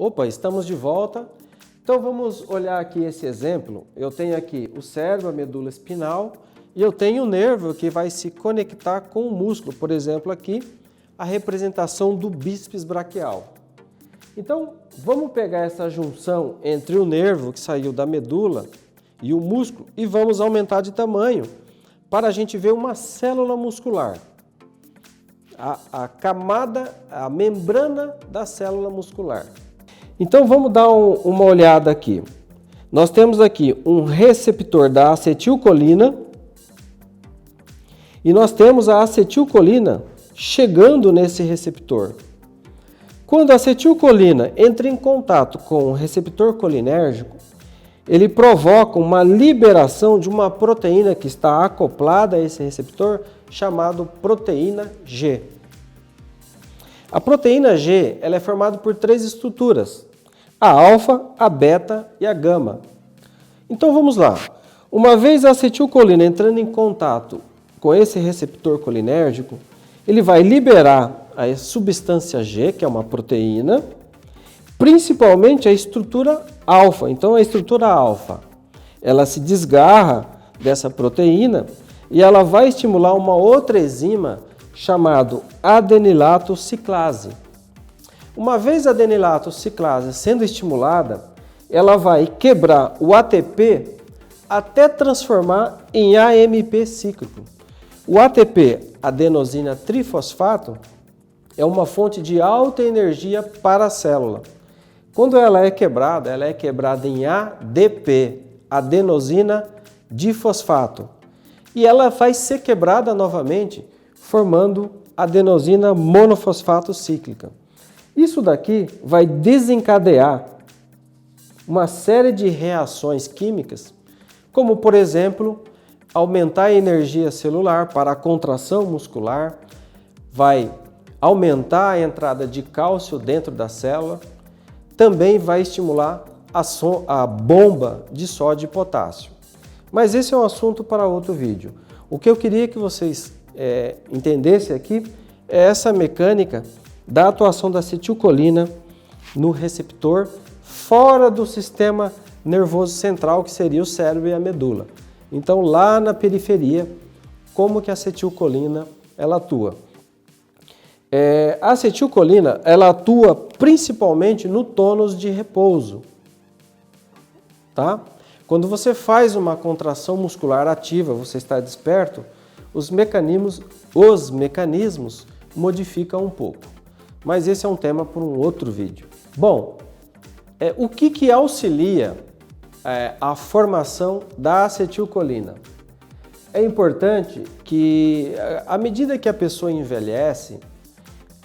Opa, estamos de volta. Então vamos olhar aqui esse exemplo. Eu tenho aqui o cérebro, a medula espinal, e eu tenho o nervo que vai se conectar com o músculo. Por exemplo, aqui a representação do bíceps braquial. Então vamos pegar essa junção entre o nervo que saiu da medula e o músculo e vamos aumentar de tamanho para a gente ver uma célula muscular. A camada, a membrana da célula muscular. Então vamos dar uma olhada aqui. Nós temos aqui um receptor da acetilcolina e nós temos a acetilcolina chegando nesse receptor. Quando a acetilcolina entra em contato com o receptor colinérgico, ele provoca uma liberação de uma proteína que está acoplada a esse receptor, chamado proteína G. A proteína G ela é formada por três estruturas, a alfa, a beta e a gama. Então vamos lá. Uma vez a acetilcolina entrando em contato com esse receptor colinérgico, ele vai liberar a substância G, que é uma proteína, principalmente a estrutura alfa. Então a estrutura alfa, ela se desgarra dessa proteína e ela vai estimular uma outra enzima chamada adenilato ciclase. Uma vez a adenilato ciclase sendo estimulada, ela vai quebrar o ATP até transformar em AMP cíclico. O ATP, adenosina trifosfato, é uma fonte de alta energia para a célula. Quando ela é quebrada em ADP, adenosina difosfato. E ela vai ser quebrada novamente, formando adenosina monofosfato cíclica. Isso daqui vai desencadear uma série de reações químicas, como por exemplo, aumentar a energia celular para a contração muscular, vai aumentar a entrada de cálcio dentro da célula, também vai estimular a bomba de sódio e potássio. Mas esse é um assunto para outro vídeo. O que eu queria que vocês entendessem aqui é essa mecânica da atuação da acetilcolina no receptor fora do sistema nervoso central, que seria o cérebro e a medula. Então, lá na periferia, como que a acetilcolina ela atua? A acetilcolina ela atua principalmente no tônus de repouso. Tá? Quando você faz uma contração muscular ativa, você está desperto, os mecanismos modificam um pouco. Mas esse é um tema para um outro vídeo. Bom, o que auxilia a formação da acetilcolina? É importante que, à medida que a pessoa envelhece,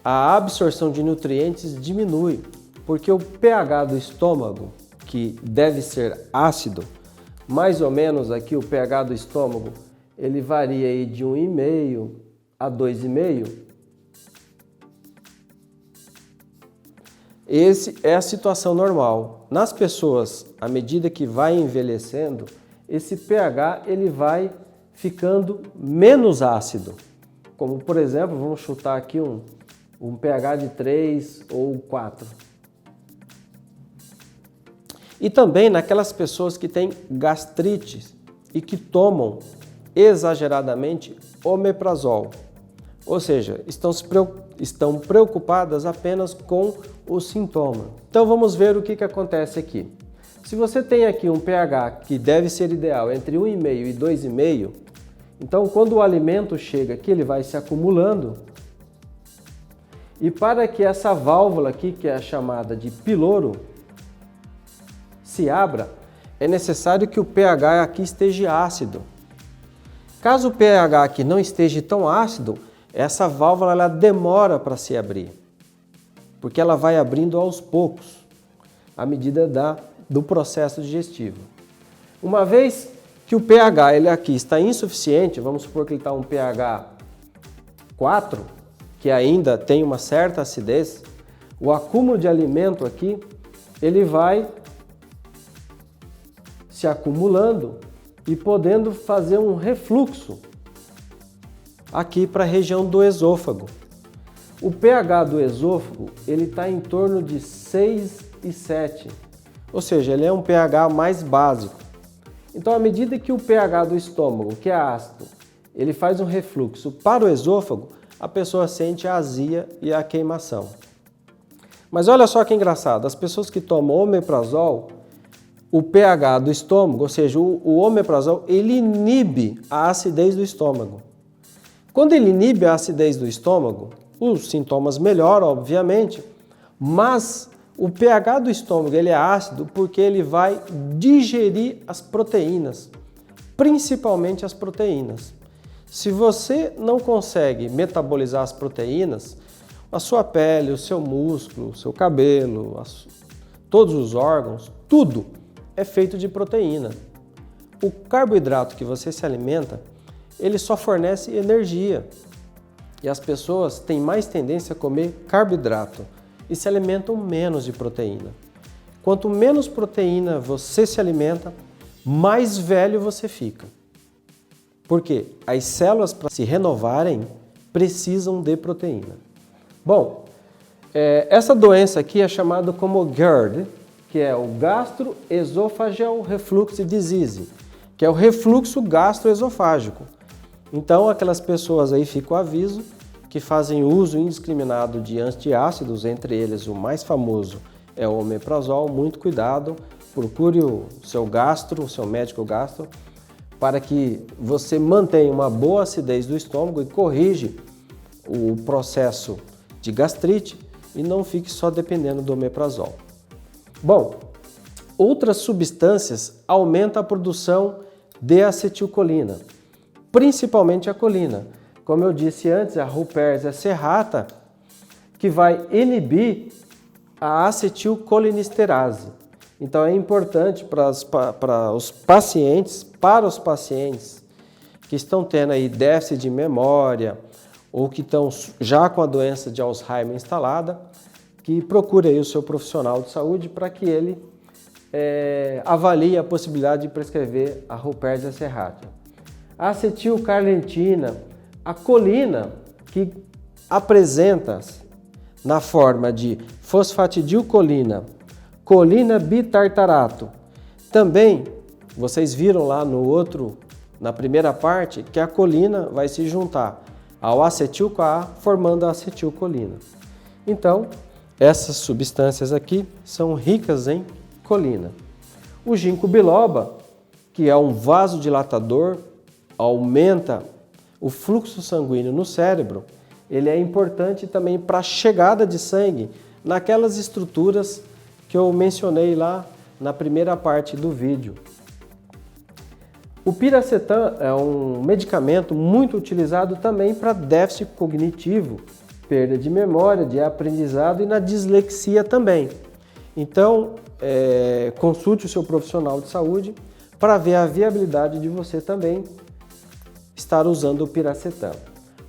a absorção de nutrientes diminui, porque o pH do estômago, que deve ser ácido, mais ou menos aqui o pH do estômago, ele varia aí de 1,5 a 2,5. Essa é a situação normal. Nas pessoas, à medida que vai envelhecendo, esse pH ele vai ficando menos ácido. Como, por exemplo, vamos chutar aqui um pH de 3 ou 4. E também naquelas pessoas que têm gastrite e que tomam exageradamente omeprazol. Ou seja, estão preocupadas apenas com o sintoma. Então vamos ver o que acontece aqui. Se você tem aqui um pH que deve ser ideal entre 1,5 e 2,5, então quando o alimento chega aqui, ele vai se acumulando. E para que essa válvula aqui, que é chamada de piloro, se abra, é necessário que o pH aqui esteja ácido. Caso o pH aqui não esteja tão ácido, essa válvula ela demora para se abrir, porque ela vai abrindo aos poucos, à medida do processo digestivo. Uma vez que o pH ele aqui está insuficiente, vamos supor que ele está um pH 4, que ainda tem uma certa acidez, o acúmulo de alimento aqui, ele vai se acumulando e podendo fazer um refluxo aqui para a região do esôfago. O pH do esôfago ele está em torno de 6 e 7, ou seja, ele é um pH mais básico. Então, à medida que o pH do estômago, que é ácido, ele faz um refluxo para o esôfago, a pessoa sente a azia e a queimação. Mas olha só que engraçado, as pessoas que tomam omeprazol, o pH do estômago, ou seja, o omeprazol, ele inibe a acidez do estômago. Quando ele inibe a acidez do estômago, os sintomas melhoram, obviamente, mas o pH do estômago ele é ácido porque ele vai digerir as proteínas, principalmente as proteínas. Se você não consegue metabolizar as proteínas, a sua pele, o seu músculo, o seu cabelo, todos os órgãos, tudo é feito de proteína. O carboidrato que você se alimenta, ele só fornece energia. E as pessoas têm mais tendência a comer carboidrato e se alimentam menos de proteína. Quanto menos proteína você se alimenta, mais velho você fica. Porque as células, para se renovarem, precisam de proteína. Bom, essa doença aqui é chamada como GERD, que é o Gastroesophageal Reflux Disease, que é o refluxo gastroesofágico. Então, aquelas pessoas aí, fica o aviso, que fazem uso indiscriminado de antiácidos, entre eles o mais famoso é o omeprazol. Muito cuidado, procure o seu médico gastro, para que você mantenha uma boa acidez do estômago e corrige o processo de gastrite e não fique só dependendo do omeprazol. Bom, outras substâncias aumentam a produção de acetilcolina, principalmente a colina. Como eu disse antes, a Rupérsia serrata, que vai inibir a acetilcolinesterase. Então é importante para os pacientes que estão tendo aí déficit de memória ou que estão já com a doença de Alzheimer instalada, que procure aí o seu profissional de saúde para que ele avalie a possibilidade de prescrever a Rupérsia serrata. A acetilcarnitina, a colina, que apresenta na forma de fosfatidilcolina, colina bitartarato. Também, vocês viram lá na primeira parte, que a colina vai se juntar ao acetil-CoA, formando a acetilcolina. Então, essas substâncias aqui são ricas em colina. O ginkgo biloba, que é um vasodilatador, aumenta o fluxo sanguíneo no cérebro, ele é importante também para a chegada de sangue naquelas estruturas que eu mencionei lá na primeira parte do vídeo. O piracetam é um medicamento muito utilizado também para déficit cognitivo, perda de memória, de aprendizado e na dislexia também. Então, consulte o seu profissional de saúde para ver a viabilidade de você também estar usando o piracetam.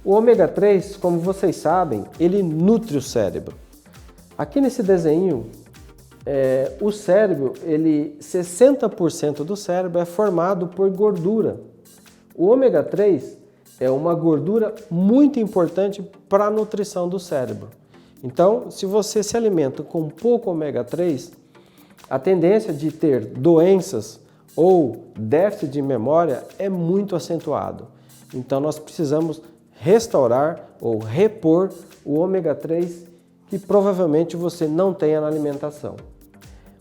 O ômega 3, como vocês sabem, ele nutre o cérebro. Aqui nesse desenho, o cérebro, 60% do cérebro é formado por gordura. O ômega 3 é uma gordura muito importante para a nutrição do cérebro. Então, se você se alimenta com pouco ômega 3, a tendência de ter doenças ou déficit de memória é muito acentuado. Então, nós precisamos restaurar ou repor o ômega 3 que provavelmente você não tenha na alimentação.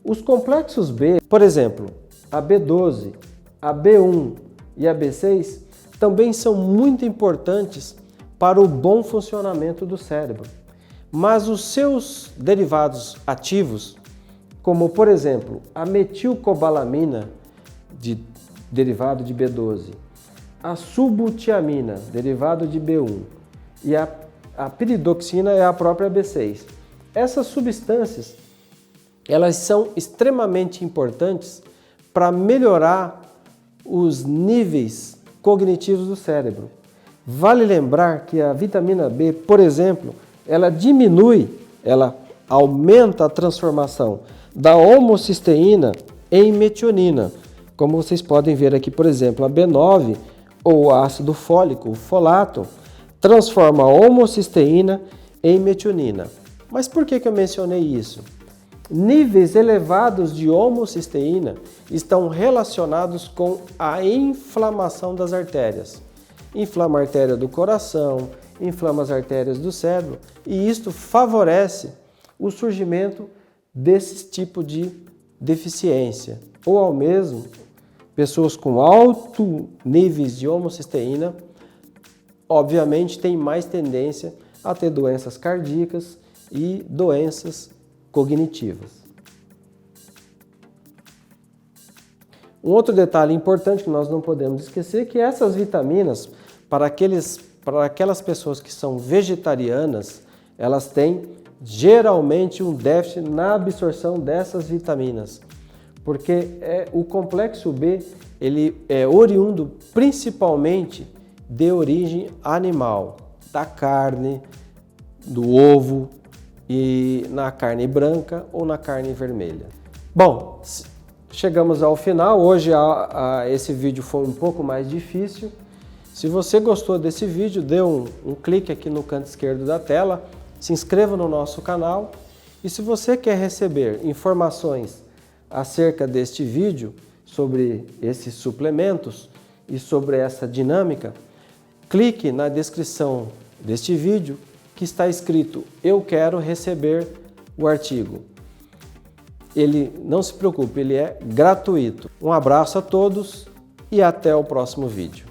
Os complexos B, por exemplo, a B12, a B1 e a B6, também são muito importantes para o bom funcionamento do cérebro. Mas os seus derivados ativos, como por exemplo a metilcobalamina, derivado de B12, a subutiamina, derivado de B1, e a piridoxina é a própria B6. Essas substâncias, elas são extremamente importantes para melhorar os níveis cognitivos do cérebro. Vale lembrar que a vitamina B, por exemplo, ela aumenta a transformação da homocisteína em metionina. Como vocês podem ver aqui, por exemplo, a B9 ou ácido fólico, o folato, transforma a homocisteína em metionina. Mas por que eu mencionei isso? Níveis elevados de homocisteína estão relacionados com a inflamação das artérias. Inflama a artéria do coração, inflama as artérias do cérebro e isto favorece o surgimento desse tipo de deficiência. Ou ao mesmo, pessoas com alto níveis de homocisteína, obviamente, têm mais tendência a ter doenças cardíacas e doenças cognitivas. Um outro detalhe importante que nós não podemos esquecer é que essas vitaminas, para aquelas pessoas que são vegetarianas, elas têm geralmente um déficit na absorção dessas vitaminas, porque o complexo B ele é oriundo principalmente de origem animal, da carne, do ovo e na carne branca ou na carne vermelha. Bom, chegamos ao final. Hoje esse vídeo foi um pouco mais difícil. Se você gostou desse vídeo, dê um clique aqui no canto esquerdo da tela, se inscreva no nosso canal e se você quer receber informações acerca deste vídeo, sobre esses suplementos e sobre essa dinâmica, clique na descrição deste vídeo que está escrito "Eu quero receber o artigo". Ele, não se preocupe, ele é gratuito. Um abraço a todos e até o próximo vídeo.